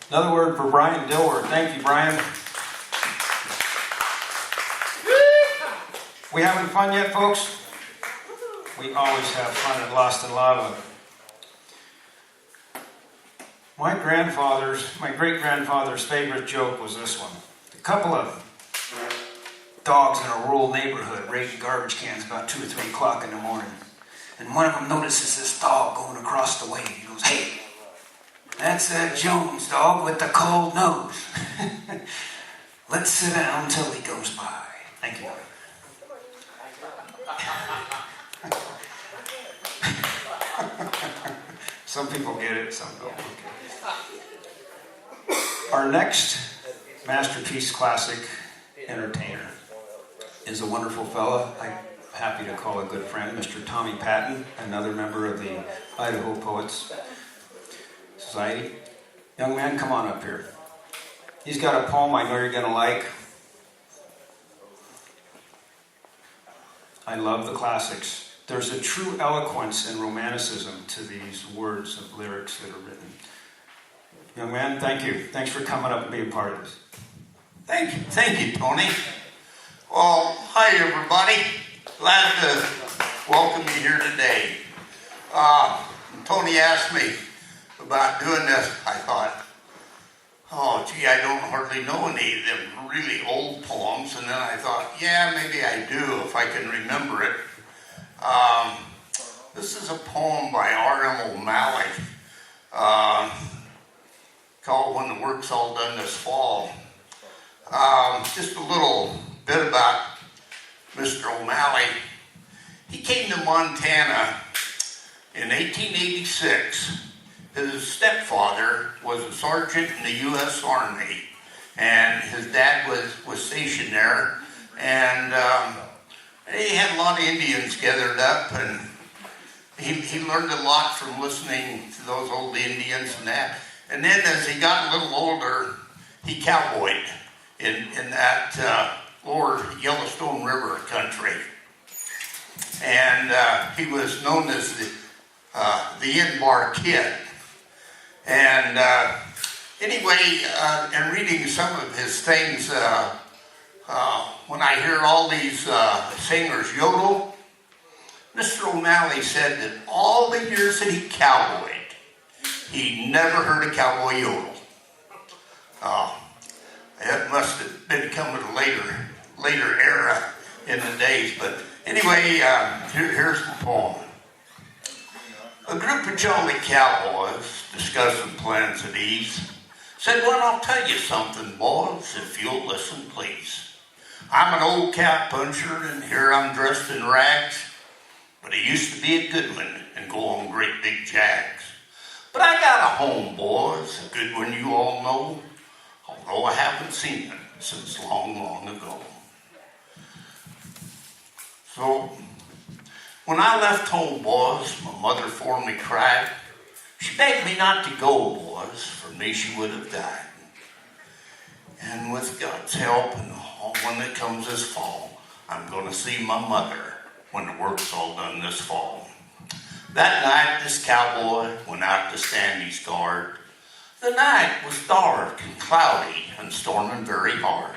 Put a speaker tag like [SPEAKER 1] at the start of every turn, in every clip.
[SPEAKER 1] Another word for Bryan Dilworth. Thank you, Bryan. We having fun yet, folks? We always have fun at Lost in Lava. My great-grandfather's favorite joke was this one. A couple of dogs in a rural neighborhood raiding garbage cans about 2 or 3 o'clock in the morning. And one of them notices this dog going across the way. He goes, "Hey, that's that Jones dog with the cold nose. Let's sit down until he goes by." Thank you. Some people get it, some don't. Our next masterpiece classic entertainer is a wonderful fella I'm happy to call a good friend, Mr. Tommie Patton, another member of the Idaho Poets Society. Young man, come on up here. He's got a poem I know you're going to like. I love the classics. There's a true eloquence and romanticism to these words of lyrics that are written. Young man, thank you. Thanks for coming up and being part of this.
[SPEAKER 2] Thank you, Tony. Well, hi everybody. Glad to welcome you here today. Tony asked me about doing this. I thought, oh gee, I don't hardly know any of them really old poems. And then I thought, yeah, maybe I do if I can remember it. This is a poem by R.M. O'Malley called "When the Work's All Done This Fall." Just a little bit about Mr. O'Malley. He came to Montana in 1886. His stepfather was a sergeant in the U.S. Army, and his dad was stationed there, and he had a lot of Indians gathered up, and he learned a lot from listening to those old Indians and that. And then as he got a little older, he cowboyed in that lower Yellowstone River country. And he was known as the in-bar kid. And anyway, in reading some of his things, when I hear all these singers yodel, Mr. O'Malley said that all the years that he cowboyed, he never heard a cowboy yodel. It must have been coming a later era in the days. But anyway, here's the poem. A group of jolly cowboys discussing plans at ease said, "Well, I'll tell you something, boys, if you'll listen, please. I'm an old cowpuncher, and here I'm dressed in rags, but I used to be a good one and go on great big jags. But I got a home, boys, a good one you all know, although I haven't seen it since long, long ago." So, when I left home, boys, my mother for me cried. She begged me not to go, boys, for me she would have died. And with God's help, and when it comes this fall, I'm going to see my mother when the work's all done this fall. That night, this cowboy went out to stand his guard. The night was dark and cloudy and storming very hard.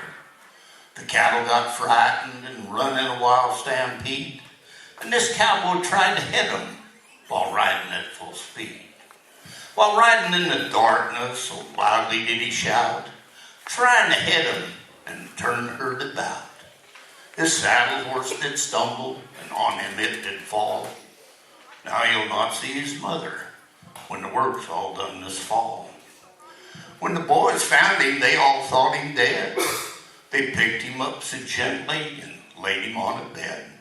[SPEAKER 2] The cattle got frightened and run in a wild stampede, and this cowboy tried to hit them while riding at full speed. While riding in the darkness, so loudly did he shout, trying to hit him and turn the herd about. His saddle horse did stumble, and on him it did fall. Now he'll not see his mother when the work's all done this fall. When the boys found him, they all thought him dead. They picked him up so gently and laid him on a bed.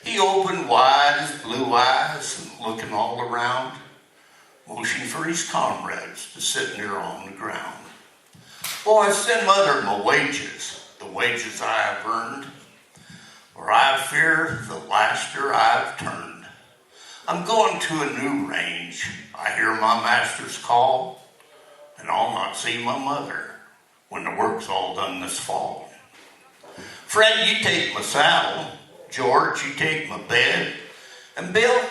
[SPEAKER 2] He opened wide his blue eyes and looking all around, motioned for his comrades to sit near on the ground. "Boys, send mother my wages, the wages I have earned, for I fear the last year I've turned. I'm going to a new range. I hear my master's call, and I'll not see my mother when the work's all done this fall. Fred, you take my saddle. George, you take my bed. And Bill,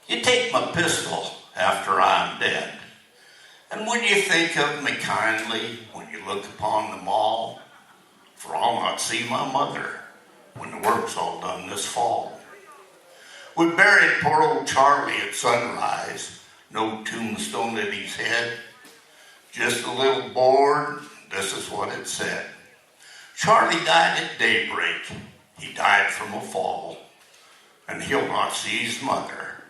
[SPEAKER 2] you take my pistol after I'm dead. And would you think of me kindly when you look upon them all? For I'll not see my mother when the work's all done this fall. We buried poor old Charlie at sunrise, no tombstone at his head, just a little board, this is what it said. Charlie died at daybreak, he died from a fall, and he'll not see his mother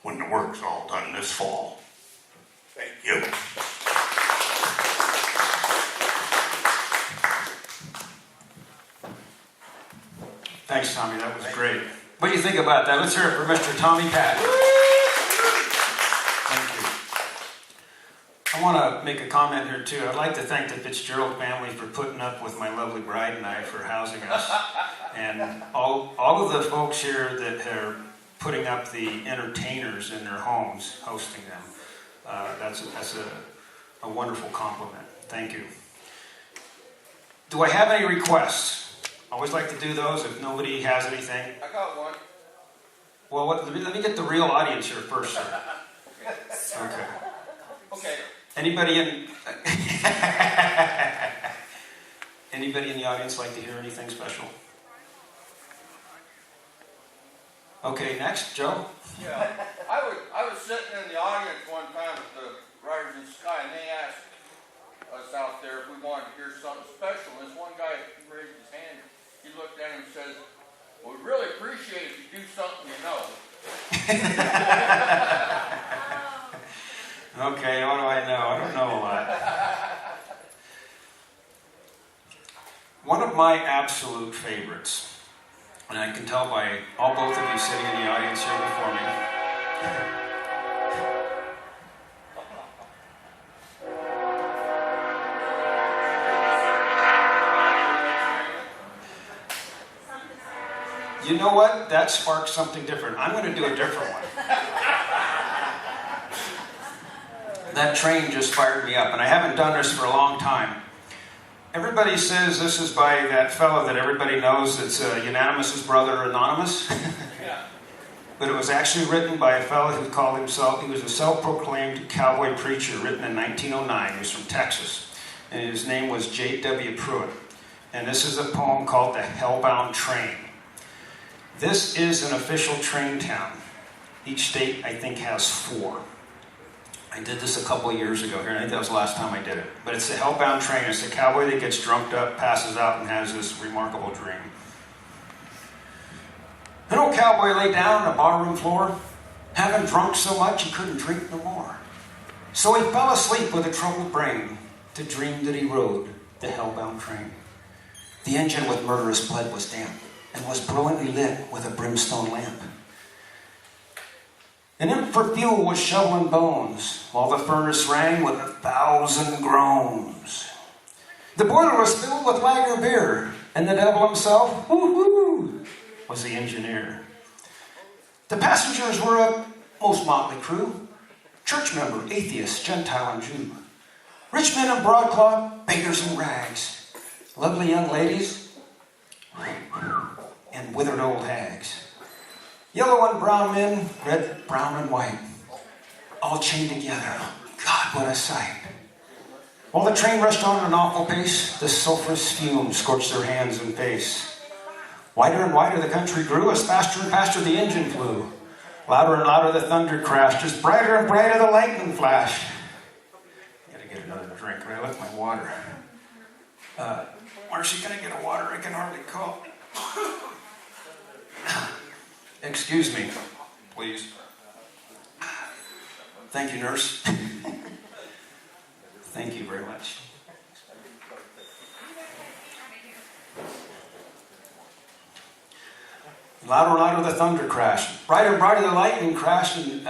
[SPEAKER 2] when the work's all done this fall. Thank you.
[SPEAKER 1] Thanks, Tommie. That was great. What do you think about that? Let's hear it for Mr. Tommie Patton. Thank you. I want to make a comment here, too. I'd like to thank the Fitzgerald family for putting up with my lovely bride and I for housing us. And all of the folks here that are putting up the entertainers in their homes, hosting them. That's a wonderful compliment. Thank you. Do I have any requests? I always like to do those if nobody has anything.
[SPEAKER 3] I got one.
[SPEAKER 1] Well, let me get the real audience here first, sir. Okay.
[SPEAKER 3] Okay.
[SPEAKER 1] Anybody in the audience like to hear anything special? Okay, next, Joe.
[SPEAKER 3] Yeah. I was sitting in the audience one time at the Riders in the Sky, and they asked us out there if we wanted to hear something special. And this one guy raised his hand. He looked at him and says, "Well, we'd really appreciate if you do something you know."
[SPEAKER 1] Okay, what do I know? I don't know a lot. One of my absolute favorites, and I can tell by both of you sitting in the audience here before me. You know what? That sparked something different. I'm going to do a different one. That train just fired me up, and I haven't done this for a long time. Everybody says this is by that fellow that everybody knows that's Unanimous's brother, Anonymous.
[SPEAKER 3] Yeah.
[SPEAKER 1] But it was actually written by a fellow who called himself, he was a self-proclaimed cowboy preacher, written in 1909. He was from Texas. And his name was J.W. Pruitt. And this is a poem called The Hellbound Train. This is an official train town. Each state, I think, has 4. I did this a couple of years ago here, and I think that was the last time I did it. But it's the Hellbound Train. It's a cowboy that gets drunked up, passes out, and has this remarkable dream. An old cowboy lay down on a barroom floor, having drunk so much he couldn't drink no more. So he fell asleep with a troubled brain to dream that he rode the Hellbound Train. The engine with murderous blood was damp and was brilliantly lit with a brimstone lamp. An imp for fuel was shoveling bones, while the furnace rang with 1,000 groans. The boiler was filled with lager beer, and the devil himself, woo-hoo, was the engineer. The passengers were a most motley crew, church member, atheist, Gentile, and Jew. Rich men in broadcloth, beggars in rags, lovely young ladies, and withered old hags. Yellow and brown men, red, brown, and white, all chained together. God, what a sight. While the train rushed on at an awful pace, the sulphurous fumes scorched their hands and face. Wider and wider the country grew, as faster and faster the engine flew. Louder and louder the thunder crashed, as brighter and brighter the lightning flashed. I gotta get another drink, right? I left my water. Marcy, can I get a water? I can hardly cough. Excuse me, please. Thank you, nurse. Thank you very much. Louder and louder the thunder crashed. Brighter and brighter the lightning crashed, and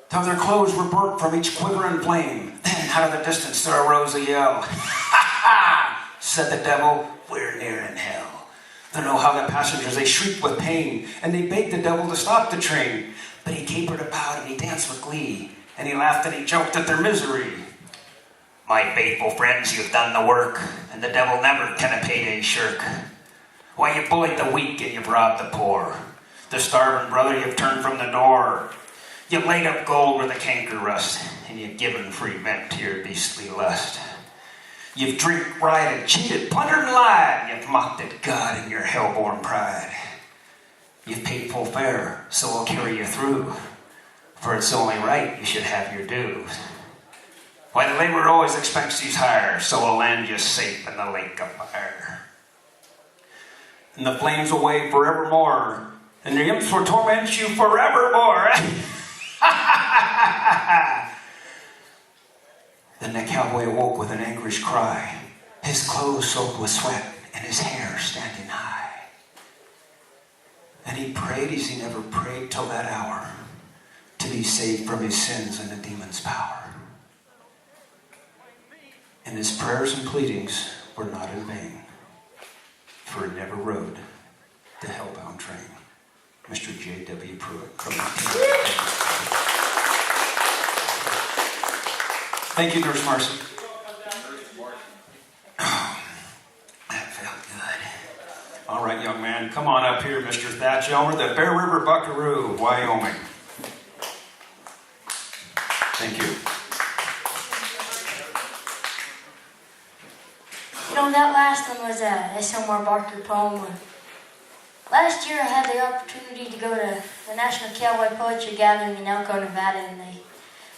[SPEAKER 1] till their clothes were burnt from each quivering flame. Then out of the distance there arose a yell. "Ha ha!" said the devil, "we're near in hell." Don't know how the passengers, they shrieked with pain, and they begged the devil to stop the train. But he capered about and he danced with glee, and he laughed and he joked at their misery. "My faithful friends, you've done the work, and the devil never can a payday shirk. Why, you bullied the weak and you've robbed the poor. The starving brother you've turned from the door. You've laid up gold where the canker rust, and you've given free vent to your beastly lust. You've drink, rioted, cheated, plundered, and lied. You've mocked at God in your hell-born pride. You've paid full fare, so I'll carry you through. For it's only right you should have your dues. Why, the laborer always expects he's higher, so I'll land you safe in the lake of fire. And the flames will wave forevermore, and the imps will torment you forevermore. Then the cowboy awoke with an anguish cry, his clothes soaked with sweat and his hair standing high. And he prayed as he never prayed till that hour, to be saved from his sins and the demon's power. And his prayers and pleadings were not in vain, for he never rode the hellbound train. Mr. J.W. Pruitt. Thank you, Nurse Marcy. Oh, that felt good. All right, young man, come on up here, Mr. Thatch, Elmer, the Bear River Buckaroo, Wyoming. Thank you.
[SPEAKER 4] You know, that last one was a Sycamore Barker poem. Last year I had the opportunity to go to the National Cowboy Poetry Gathering in Elko, Nevada, and they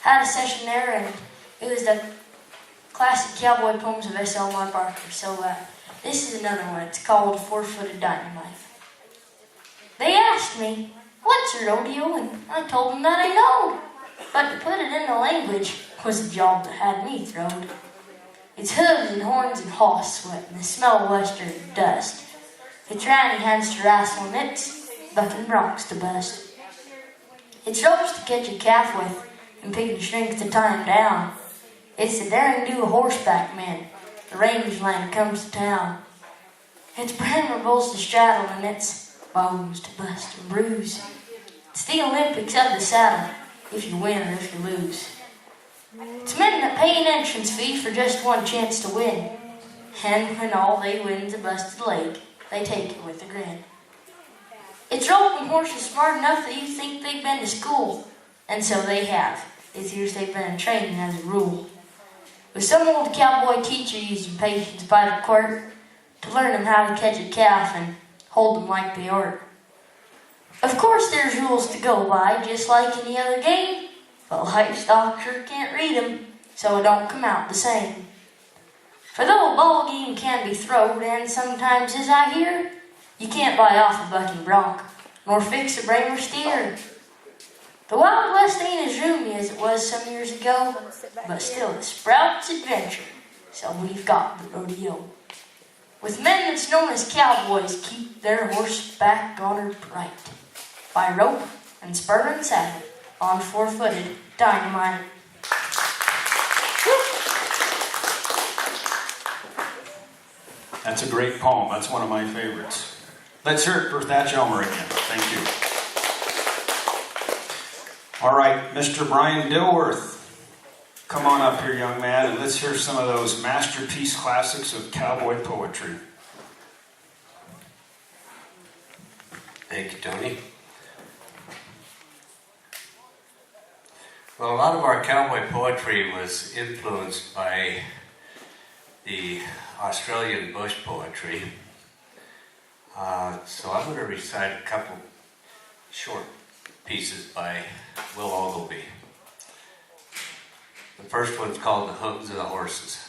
[SPEAKER 4] had a session there, and it was the classic cowboy poems of S.L. Barker. So this is another one. It's called 4-Footed Dynamite. They asked me, "What's a rodeo?" And I told them that I know. But to put it into language was a job that had me throwed. It's hooves and horns and hoss sweat and the smell of western dust. It's randy hands to wrestle and it's bucking broncs to bust. It's ropes to catch a calf with and picking strings to tie him down. It's the daring do of horseback men. The rangeland comes to town. It's bramble bulls to straddle and it's bones to bust and bruise. It's the Olympics of the saddle, if you win or if you lose. It's men that pay an entrance fee for just one chance to win. And when all they win's a busted leg, they take it with a grin. It's roping horses smart enough that you think they've been to school. And so they have. It's years they've been in training as a rule. With some old cowboy teacher using patience by the quirt to learn them how to catch a calf and hold them like they ought. Of course there's rules to go by, just like any other game. But livestock sure can't read them, so it don't come out the same. For though a ball game can be throwed, and sometimes, as I hear, you can't buy off a bucking bronc, nor fix a bramer steer. The Wild West ain't as roomy as it was some years ago, but still it sprouts adventure, so we've got the rodeo. With men that's known as cowboys keep their horseback honored bright, by rope and spur and saddle, on 4-Footed Dynamite.
[SPEAKER 1] That's a great poem. That's one of my favorites. Let's hear it for Thatch Elmer again. Thank you. All right, Mr. Bryan Dilworth. Come on up here, young man, and let's hear some of those masterpiece classics of cowboy poetry.
[SPEAKER 5] Thank you, Tony. Well, a lot of our cowboy poetry was influenced by the Australian bush poetry. So I'm going to recite a couple short pieces by Will Ogilvie. The first one's called The Hooves of the Horses.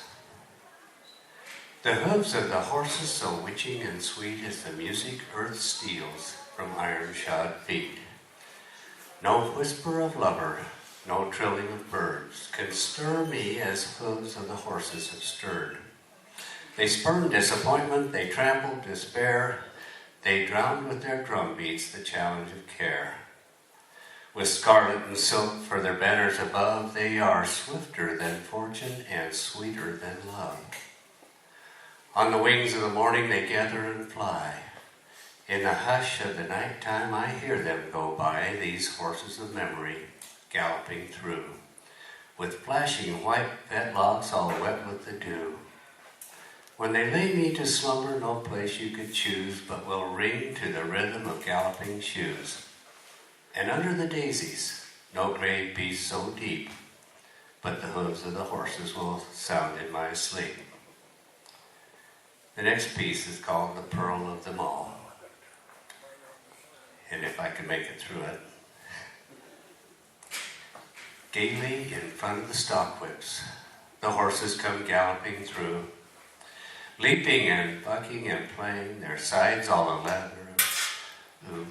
[SPEAKER 5] The hooves of the horses so witching and sweet as the music earth steals from iron-shod feet. No whisper of lover, no trilling of birds can stir me as hooves of the horses have stirred. They spurned disappointment, they trampled despair, they drowned with their drum beats the challenge of care. With scarlet and silk for their banners above, they are swifter than fortune and sweeter than love. On the wings of the morning they gather and fly. In the hush of the night time I hear them go by, these horses of memory, galloping through, with flashing white fetlocks all wet with the dew. When they lay me to slumber, no place you could choose but will ring to the rhythm of galloping shoes. And under the daisies, No grave beast so deep, but the hooves of the horses will sound in my sleep. The next piece is called The Pearl of Them All. And if I can make it through it. Gaily in front of the stock whips, the horses come galloping through, leaping and bucking and playing, their sides all a lather of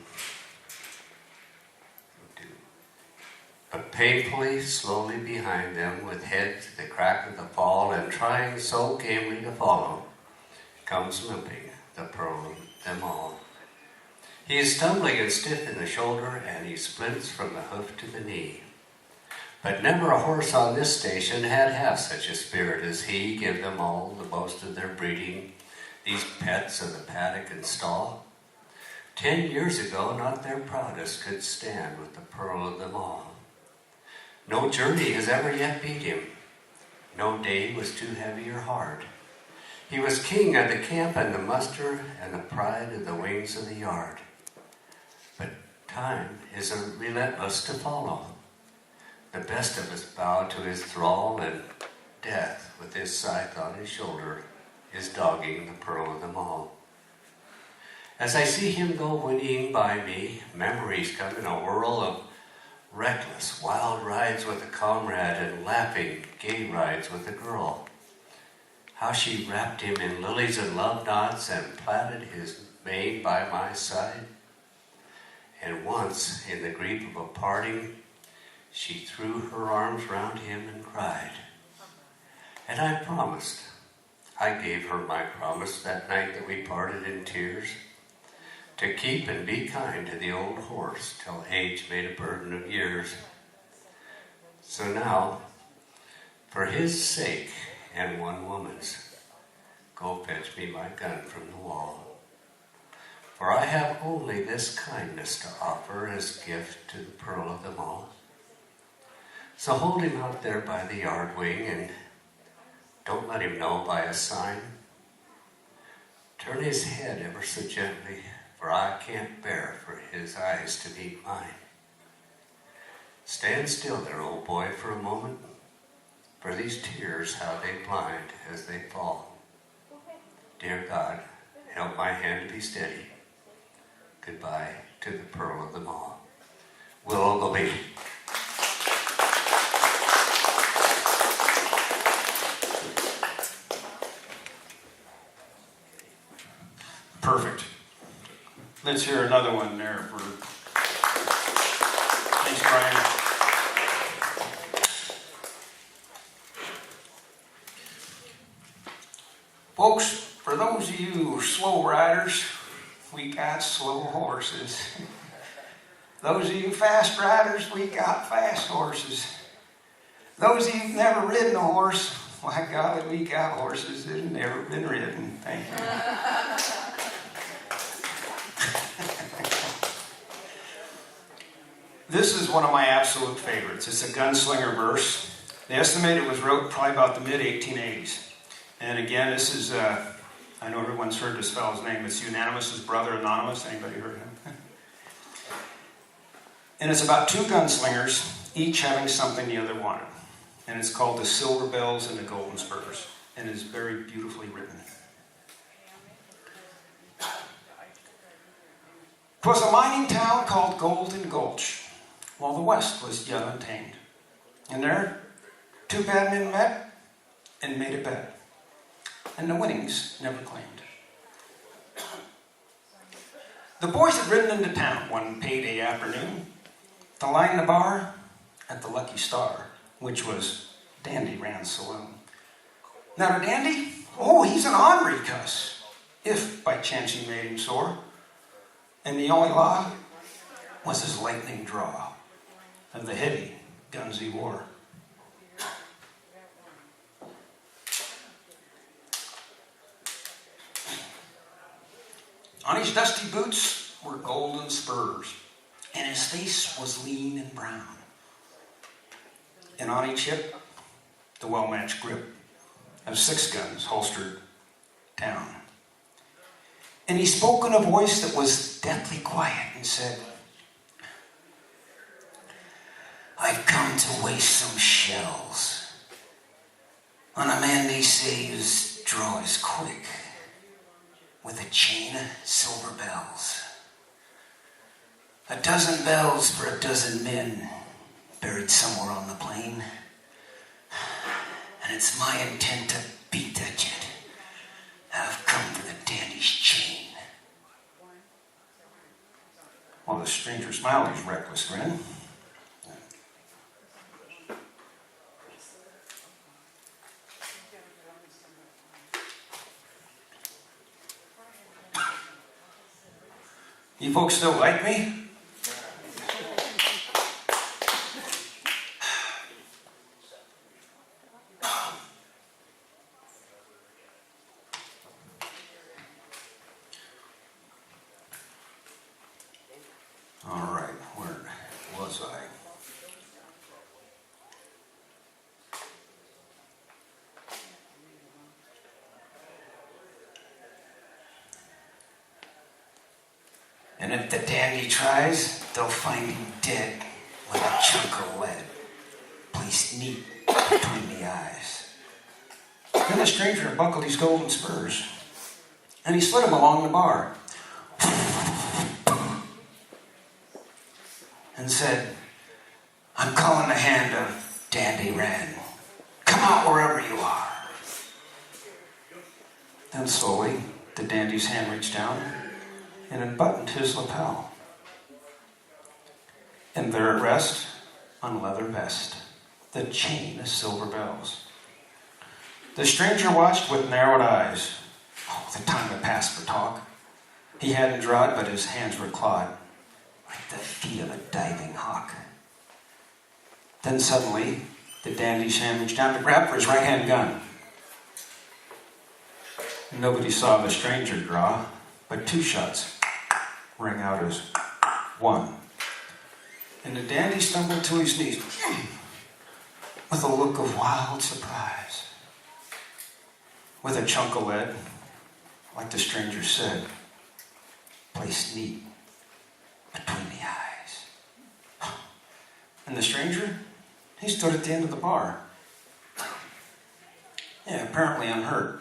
[SPEAKER 5] But painfully, slowly behind them, with head to the crack of the fall, and trying so gamely to follow, comes limping the pearl of them all. He is stumbling and stiff in the shoulder, and he splints from the hoof to the knee. But never a horse on this station had half such a spirit as he. Give them all the boast of their breeding, these pets of the paddock and stall. 10 years ago, not their proudest could stand with the pearl of them all. No journey has ever yet beat him. No day was too heavy or hard. He was king of the camp and the muster and the pride of the wings of the yard. But time is relentless to follow. The best of us bow to his thrall, and death, with his scythe on his shoulder, is dogging the pearl of them all. As I see him go whinnying by me, memories come in a whirl of reckless, wild rides with a comrade and laughing, gay rides with a girl. How she wrapped him in lilies and love knots and plaited his mane by my side. And once, in the grief of a parting, she threw her arms round him and cried. And I promised, I gave her my promise that night that we parted in tears, to keep and be kind to the old horse till age made a burden of years. So now, for his sake and one woman's, go fetch me my gun from the wall. For I have only this kindness to offer as gift to the pearl of them all. So hold him out there by the yard wing, and don't let him know by a sign. Turn his head ever so gently, for I can't bear for his eyes to meet mine. Stand still there, old boy, for a moment, for these tears, how they blind as they fall. Dear God, help my hand to be steady. Goodbye to the pearl of them all. We'll all go baby.
[SPEAKER 1] Perfect. Let's hear another one there for. Thanks, Bryan. Folks, for those of you slow riders, we got slow horses. Those of you fast riders, we got fast horses. Those of you who've never ridden a horse, my golly, we got horses that have never been ridden. Thank you. This is one of my absolute favorites. It's a gunslinger verse. They estimate it was wrote probably about the mid-1880s. And again, this is, I know everyone's heard this fellow's name. It's Unanimous's brother, Anonymous. Anybody heard of him? And it's about two gunslingers, each having something the other wanted. And it's called The Silver Bells and the Golden Spurs. And is very beautifully written. 'Twas a mining town called Golden Gulch, while the West was yet untamed. And there, two bad men met and made a bet, and the winnings never claimed. The boys had ridden into town one payday afternoon to line the bar at the Lucky Star, which was Dandy Rand's saloon. Now to Dandy, oh, he's an ornery cuss, if by chance he made him sore. And the only law was his lightning draw of the heavy guns he wore. On his dusty boots were golden spurs, and his face was lean and brown. And on each hip, the well-matched grip of 6 guns holstered down. And he spoke in a voice that was deathly quiet and said, to waste some shells on a man they say whose draw is quick, with a chain of silver bells. A dozen bells for a dozen men buried somewhere on the plain. And it's my intent to beat that jet. I've come for the dandy's chain. Well, the stranger smiled his reckless grin. You folks still like me? All right, where was I? And if the dandy tries, they'll find him dead with a chunk of lead placed neat between the eyes. Then the stranger buckled his golden spurs, and he slid them along the bar, and said, I'm calling the hand of Dandy Wren. Come out wherever you are. Then slowly, the dandy's hand reached down and unbuttoned his lapel. And there at rest, on leather vest, the chain of silver bells. The stranger watched with narrowed eyes. Oh, the time had passed for talk. He hadn't drawed, but his hands were clawed, like the feet of a diving hawk. Then suddenly, the dandy's hand reached down to grab for his right-hand gun. Nobody saw the stranger draw, but two shots rang out as one. And the dandy stumbled to his knees with a look of wild surprise. With a chunk of lead, like the stranger said, placed neat between the eyes. And the stranger, he stood at the end of the bar. Yeah, apparently unhurt.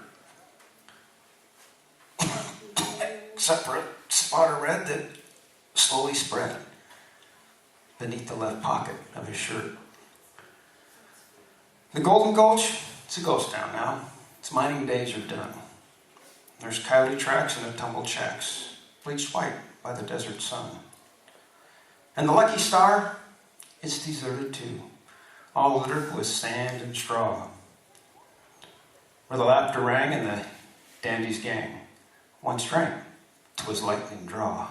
[SPEAKER 1] Except for a spot of red that slowly spread beneath the left pocket of his shirt. The Golden Gulch, it's a ghost town now. Its mining days are done. There's coyote tracks and the tumbled shacks, bleached white by the desert sun. And the Lucky Star, it's deserted too, all littered with sand and straw. Where the laughter rang and the dandy's gang once drank to his lightning draw.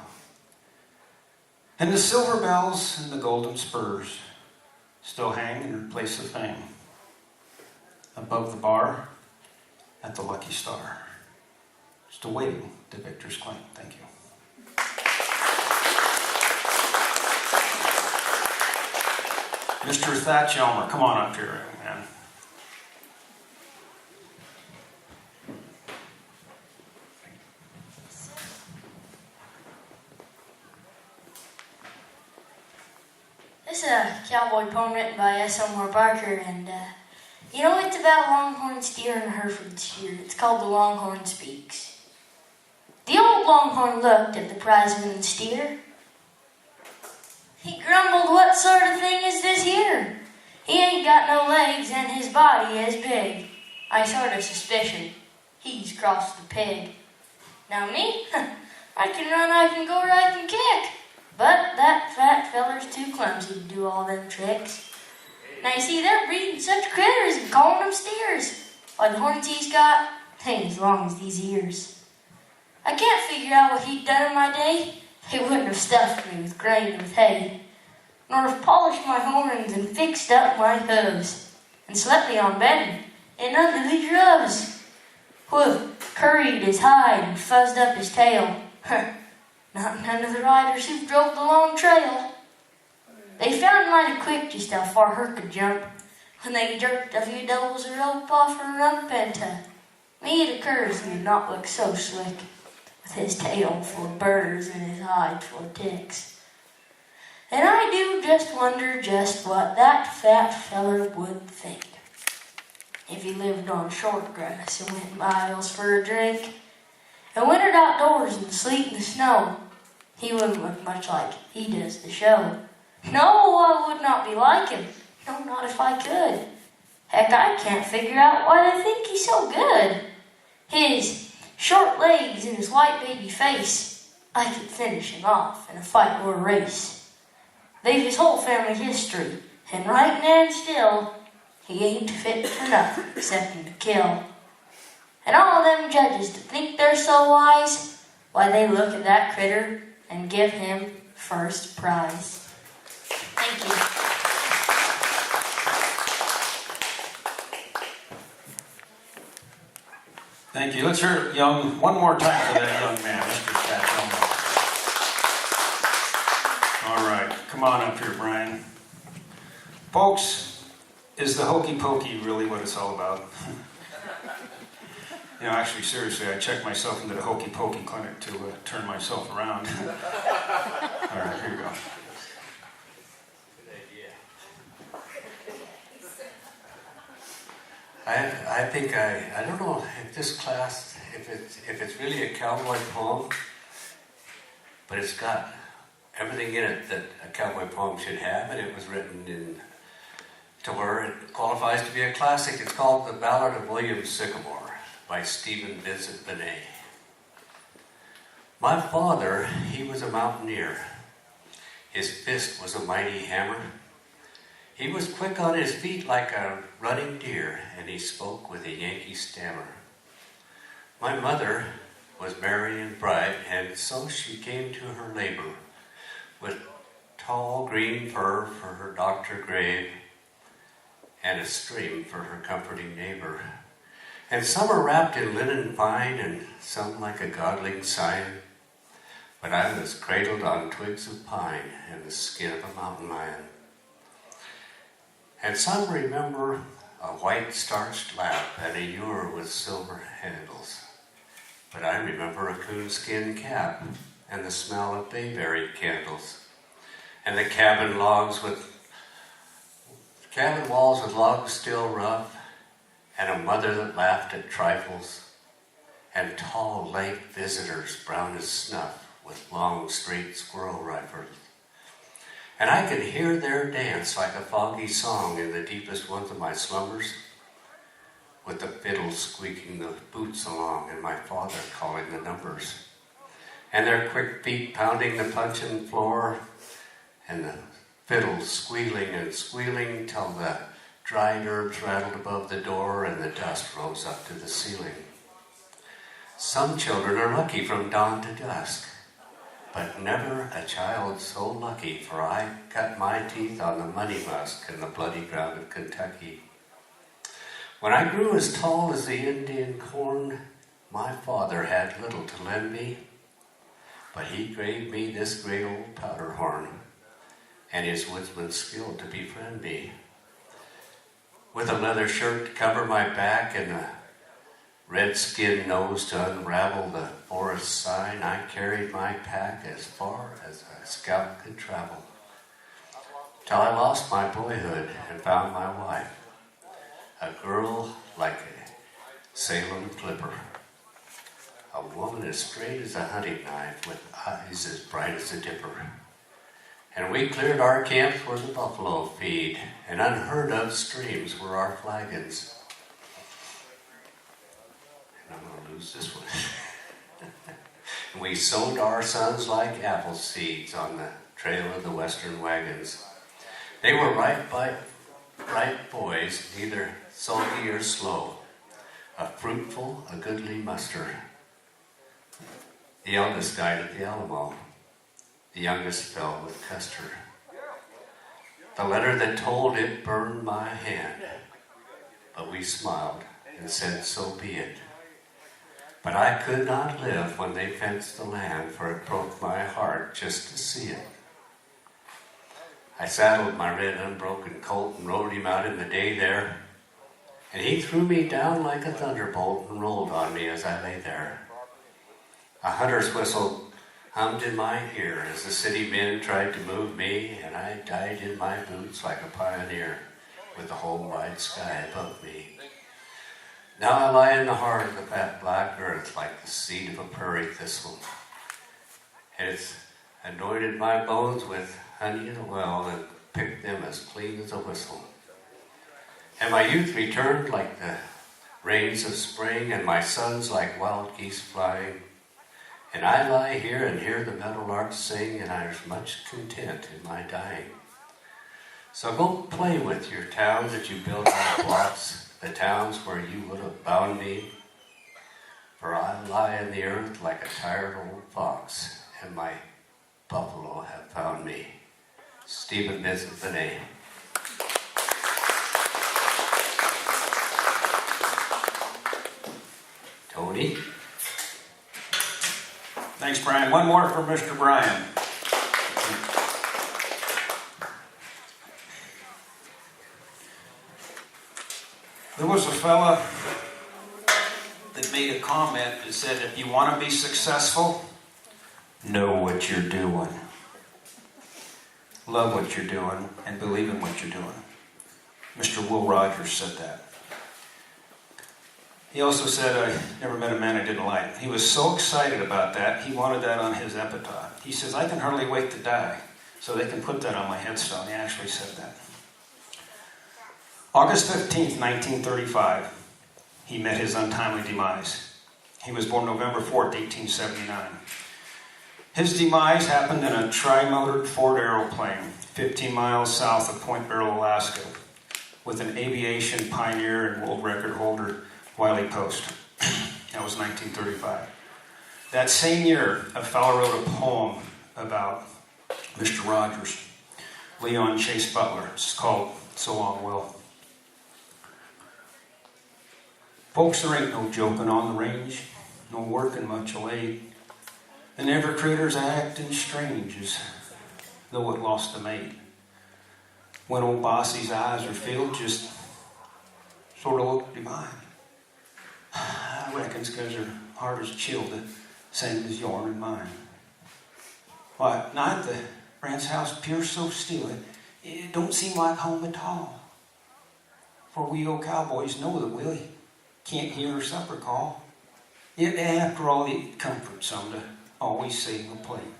[SPEAKER 1] And the silver bells and the golden spurs still hang in their place of fame above the bar at the Lucky Star, just awaiting the victor's claim. Thank you. Mr. Thatch, Elmer, come on up here, man.
[SPEAKER 4] This is a cowboy poem written by Elmer Barker, and it's about longhorn steer and Herefordshire. It's called The Longhorn Speaks. The old longhorn looked at the prize-winning steer. He grumbled, what sort of thing is this here? He ain't got no legs and his body is big. I sort of suspicion he's crossed the pig. Now me, I can run, I can go, or I can kick. But that fat feller's too clumsy to do all them tricks. Now you see, they're breeding such critters and calling them steers. Why, the horns he's got ain't as long as these ears. I can't figure out what he'd done in my day. He wouldn't have stuffed me with grain and with hay, nor have polished my horns and fixed up my hooves, and slept me on bedding in under the shrubs. Curried his hide and fuzzed up his tail. Not none of the riders who drove the long trail. They found mighty quick just how far her could jump, when they jerked a few doubles of rope off her rump, and to me it occurs he did not look so slick, with his tail full of burrs and his hide full of ticks. And I do just wonder just what that fat feller would think if he lived on short grass and went miles for a drink and wintered outdoors in the sleet and the snow. He wouldn't look much like he does the show. No, I would not be like him. No, not if I could. Heck, I can't figure out why they think he's so good. His short legs and his white baby face, I could finish him off in a fight or a race. They've his whole family history, and right now and still, he ain't fit for nothing excepting to kill. And all them judges that think they're so wise, why they look at that critter and give him first prize. Thank you.
[SPEAKER 1] Thank you. Let's hear it one more time for that young man, Mr. Thatch. All right, come on up here, Bryan. Folks, is the hokey pokey really what it's all about? You know, actually, seriously, I checked myself into the hokey pokey clinic to turn myself around. All right, here we go.
[SPEAKER 5] I think I don't know if this class, if it's really a cowboy poem, but it's got everything in it that a cowboy poem should have, and it was written in to where it qualifies to be a classic. It's called The Ballad of William Sycamore by Stephen Vincent Benet. My father, he was a mountaineer. His fist was a mighty hammer. He was quick on his feet like a running deer, and he spoke with a Yankee stammer. My mother was merry and bright, and so she came to her labor with tall green fur for her doctor grave and a stream for her comforting neighbor. And some are wrapped in linen fine, and some like a godling sign. But I was cradled on twigs of pine and the skin of a mountain lion. And some remember a white starched lap and a ewer with silver handles. But I remember a coonskin cap and the smell of bayberry candles. And the cabin walls with logs still rough, and a mother that laughed at trifles, and tall lake visitors brown as snuff with long straight squirrel rifles. And I could hear their dance like a foggy song in the deepest ones of my slumbers, with the fiddle squeaking the boots along and my father calling the numbers, and their quick feet pounding the puncheon floor, and the fiddle squealing and squealing till the dried herbs rattled above the door and the dust rose up to the ceiling. Some children are lucky from dawn to dusk, but never a child so lucky, for I cut my teeth on the money musk and the bloody ground of Kentucky. When I grew as tall as the Indian corn, my father had little to lend me, but he gave me this great old powder horn, and his woodsman's skill to befriend me. With a leather shirt to cover my back and a red skin nose to unravel the forest sign, I carried my pack as far as a scout could travel, till I lost my boyhood and found my wife, a girl like a Salem clipper, a woman as straight as a hunting knife with eyes as bright as a dipper. And we cleared our camps where the buffalo feed, and unheard of streams were our flagons. And I'm going to lose this one. And we sowed our sons like apple seeds on the trail of the western wagons. They were right boys, neither sulky or slow, a fruitful, a goodly muster. The eldest died at the Alamo. The youngest fell with Custer. The letter that told it burned my hand, but we smiled and said, so be it. But I could not live when they fenced the land, for it broke my heart just to see it. I saddled my red unbroken colt and rode him out in the day there, and he threw me down like a thunderbolt and rolled on me as I lay there. A hummed in my ear as the city men tried to move me, and I died in my boots like a pioneer with the whole wide sky above me. Now I lie in the heart of the fat black earth like the seed of a prairie thistle. It's anointed my bones with honey and well and picked them as clean as a whistle. And my youth returned like the rains of spring, and my sons like wild geese flying. And I lie here and hear the meadowlarks sing, and there's much content in my dying. So go play with your towns that you built out of blocks, the towns where you would have bound me. For I lie in the earth like a tired old fox, and my buffalo have found me. Stephen isn't the name. Tony?
[SPEAKER 1] Thanks, Bryan. One more for Mr. Bryan. There was a fella that made a comment that said, if you want to be successful, know what you're doing. Love what you're doing and believe in what you're doing. Mr. Will Rogers said that. He also said, I never met a man I didn't like. He was so excited about that, he wanted that on his epitaph. He says, I can hardly wait to die, so they can put that on my headstone. He actually said that. August 15th, 1935, he met his untimely demise. He was born November 4th, 1879. His demise happened in a tri-motored Ford aeroplane 15 miles south of Point Barrow, Alaska, with an aviation pioneer and world record holder, Wiley Post. That was 1935. That same year, a fellow wrote a poem about Mr. Rogers, Leon Chase Butler. It's called So Long, Will. Folks, there ain't no joking on the range, no working much late, and every critter's acting strange as though it lost a mate. When old Bossy's eyes are filled, just sort of look divine. I reckon it's 'cause her heart is chilled the same as yourn and mine. Why, at night the ranch house peers so still, it don't seem like home at all. For we old cowboys know that Willie can't hear her supper call. Yet after all, it comforts some to always save a plate.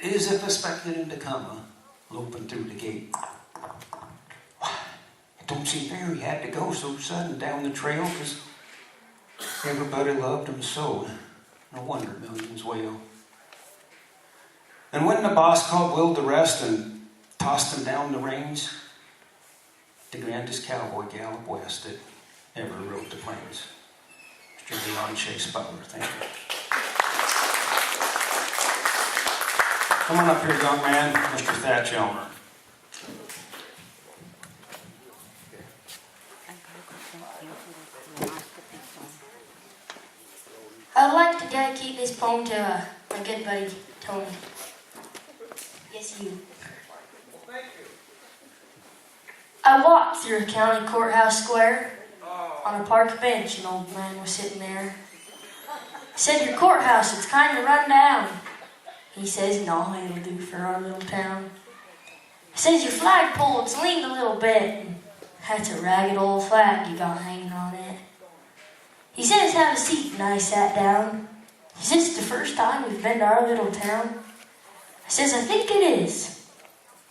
[SPEAKER 1] As if expected him to come loping through the gate. Why, it don't seem fair he had to go so sudden down the trail, 'cause everybody loved him so. No wonder millions wail. And when the boss called Will to rest and tossed him down the range, the grandest cowboy gallop west that ever rode the plains. Mr. Leon Chase Butler, thank you. Come on up here, young man, Mr. Thatch Elmer.
[SPEAKER 4] I'd like to dedicate this poem to my good buddy, Tommie. Yes, you. I walked through a county courthouse square. On a park bench, an old man was sitting there. I said, your courthouse, it's kind of run down. He says, no, it'll do for our little town. He says, your flagpole, it's leaned a little bit. That's a ragged old flag you got hanging on it. He says, have a seat, and I sat down. He says, it's the first time we've been to our little town. I says, I think it is.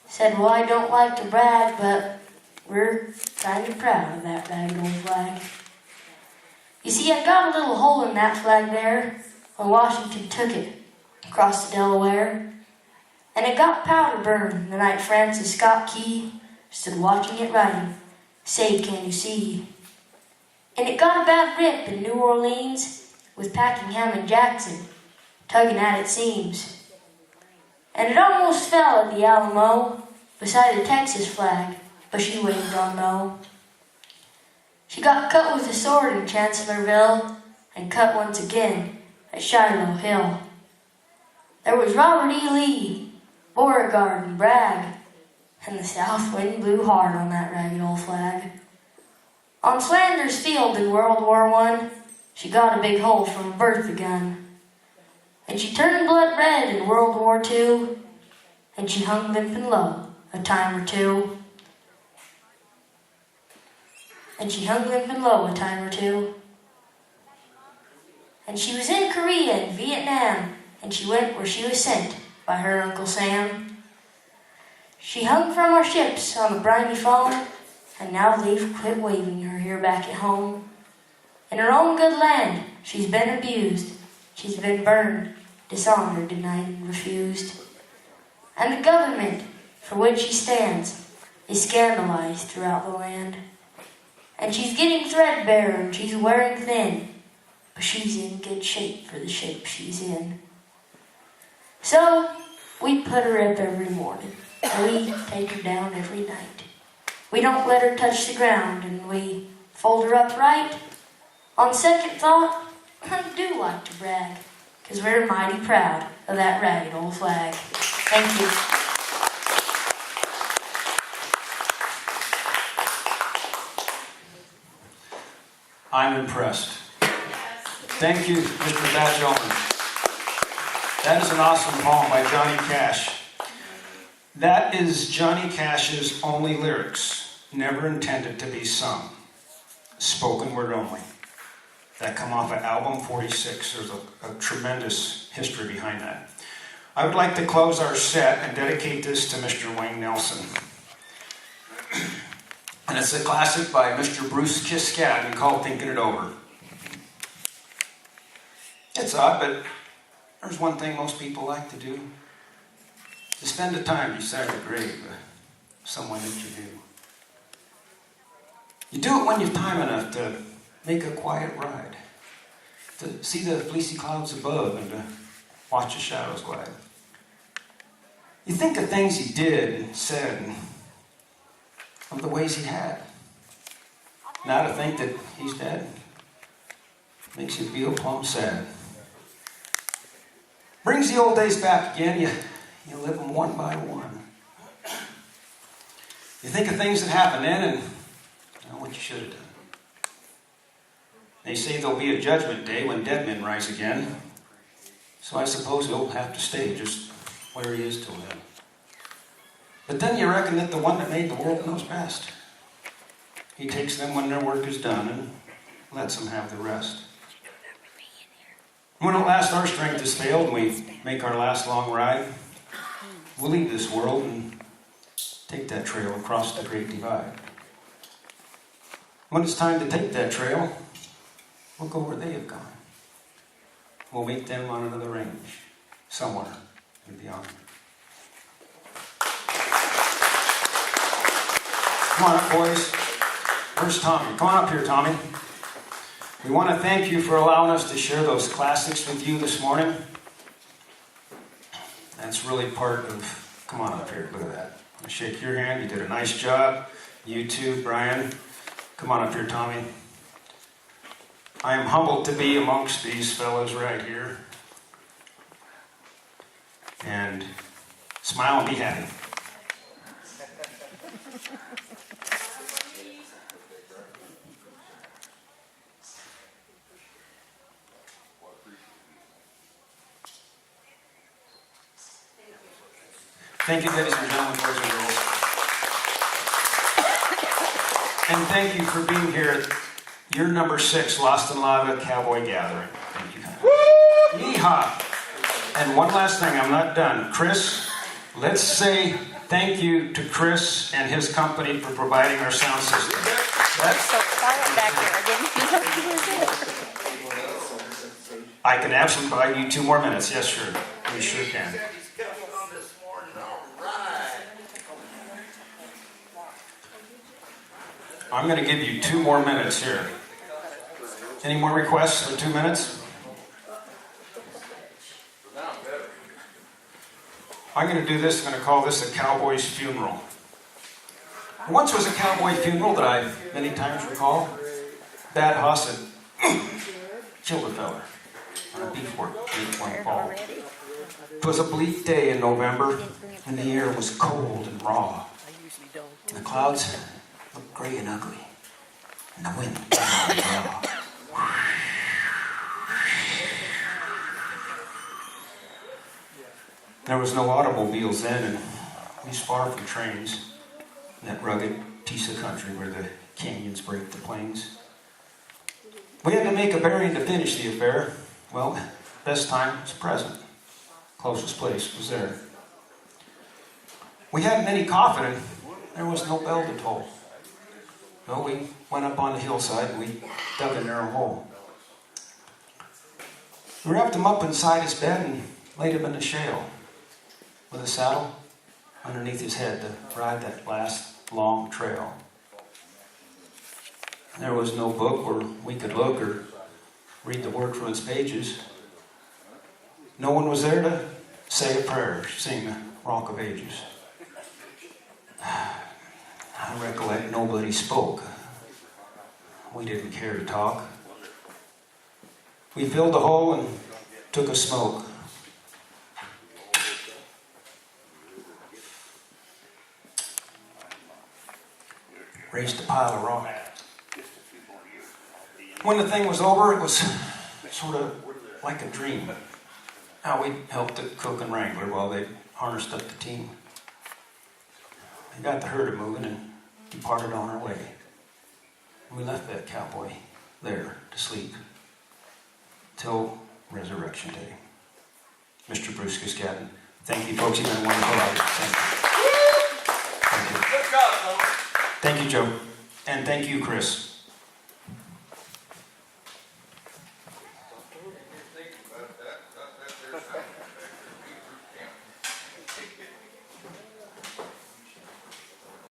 [SPEAKER 4] He said, well, I don't like to brag, but we're kind of proud of that ragged old flag. You see, I got a little hole in that flag there when Washington took it across the Delaware. And it got powder burned the night Francis Scott Key stood watching it riding. Say, can you see? And it got a bad rip in New Orleans with Packingham and Jackson tugging at its seams. And it almost fell at the Alamo beside the Texas flag, but she waved on no. She got cut with a sword in Chancellorsville and cut once again at Shiloh Hill. There was Robert E. Lee, Beauregard, and Bragg, and the south wind blew hard on that ragged old flag. On Flanders Field in World War I, she got a big hole from a Bertha gun. And she turned blood red in World War II, and she hung limping low a time or two. And she hung limping low a time or two. And she was in Korea and Vietnam, and she went where she was sent by her Uncle Sam. She hung from our ships on the briny foam, and now they've quit waving her here back at home. In her own good land, she's been abused. She's been burned, dishonored, denied, and refused. And the government for which she stands is scandalized throughout the land. And she's getting threadbare and she's wearing thin, but she's in good shape for the shape she's in. So we put her up every morning, and we take her down every night. We don't let her touch the ground, and we fold her up right. On second thought, I do like to brag, 'cause we're mighty proud of that ragged old flag. Thank you.
[SPEAKER 1] I'm impressed. Thank you, Mr. Thatch Elmer. That is an awesome poem by Johnny Cash. That is Johnny Cash's only lyrics, never intended to be sung. Spoken word only. That come off of album 46. There's a tremendous history behind that. I would like to close our set and dedicate this to Mr. Wayne Nelson. And it's a classic by Mr. Bruce Kiskadden called Thinking It Over. It's odd, but there's one thing most people like to do. To spend the time beside the grave of someone that you knew. You do it when you've time enough to make a quiet ride. To see the fleecy clouds above and to watch the shadows glide. You think of things he did and said and of the ways he had. Now to think that he's dead makes you feel plumb sad. Brings the old days back again. You live them one by one. You think of things that happened then and what you should have done. They say there'll be a judgment day when dead men rise again. So I suppose he'll have to stay just where he is till then. But then you reckon that the one that made the world knows best. He takes them when their work is done and lets them have the rest. When at last our strength has failed and we make our last long ride, we'll leave this world and take that trail across the Great Divide. When it's time to take that trail, we'll go where they have gone. We'll meet them on another range, somewhere and beyond. Come on up, boys. Where's Tommie? Come on up here, Tommie. We want to thank you for allowing us to share those classics with you this morning. That's really part of... Come on up here. Look at that. I'll shake your hand. You did a nice job. You too, Bryan. Come on up here, Tommie. I am humbled to be amongst these fellows right here. And smile and be happy. Thank you, ladies and gentlemen, boys and girls. And thank you for being here at your number 6 Lost in Lava Cowboy Gathering. Thank you. Yeehaw! And one last thing, I'm not done. Chris, let's say thank you to Chris and his company for providing our sound system.
[SPEAKER 6] That's so quiet back there. I didn't know you were there.
[SPEAKER 1] I can absolutely buy you 2 more minutes. Yes, sure. We sure can. I'm going to give you 2 more minutes here. Any more requests for 2 minutes? I'm going to do this. I'm going to call this a cowboy's funeral. There once was a cowboy funeral that I many times recall. Bad hoss had killed a fella on a beef work one fall. It was a bleak day in November, and the air was cold and raw. And the clouds looked gray and ugly, and the wind was raw. There was no automobiles then, and we was far from trains in that rugged piece of country where the canyons break the plains. We had to make a bearing to finish the affair. Well, best time was present. Closest place was there. We hadn't any coffin, and there was no bell to toll. No, we went up on the hillside and we dug a narrow hole. We wrapped him up inside his bed and laid him in the shale with a saddle underneath his head to ride that last long trail. There was no book where we could look or read the word from its pages. No one was there to say a prayer, sing the Rock of Ages. I recollect nobody spoke. We didn't care to talk. We filled the hole and took a smoke. Raised a pile of rock. When the thing was over, it was sort of like a dream. How we helped the cook and wrangler while they harnessed up the team. We got the herd moving and departed on our way. We left that cowboy there to sleep till Resurrection Day. Mr. Bruce Cascadden, thank you folks, you've been wonderful. Thank you.
[SPEAKER 3] Good job, folks.
[SPEAKER 1] Thank you, Joe. And thank you, Chris.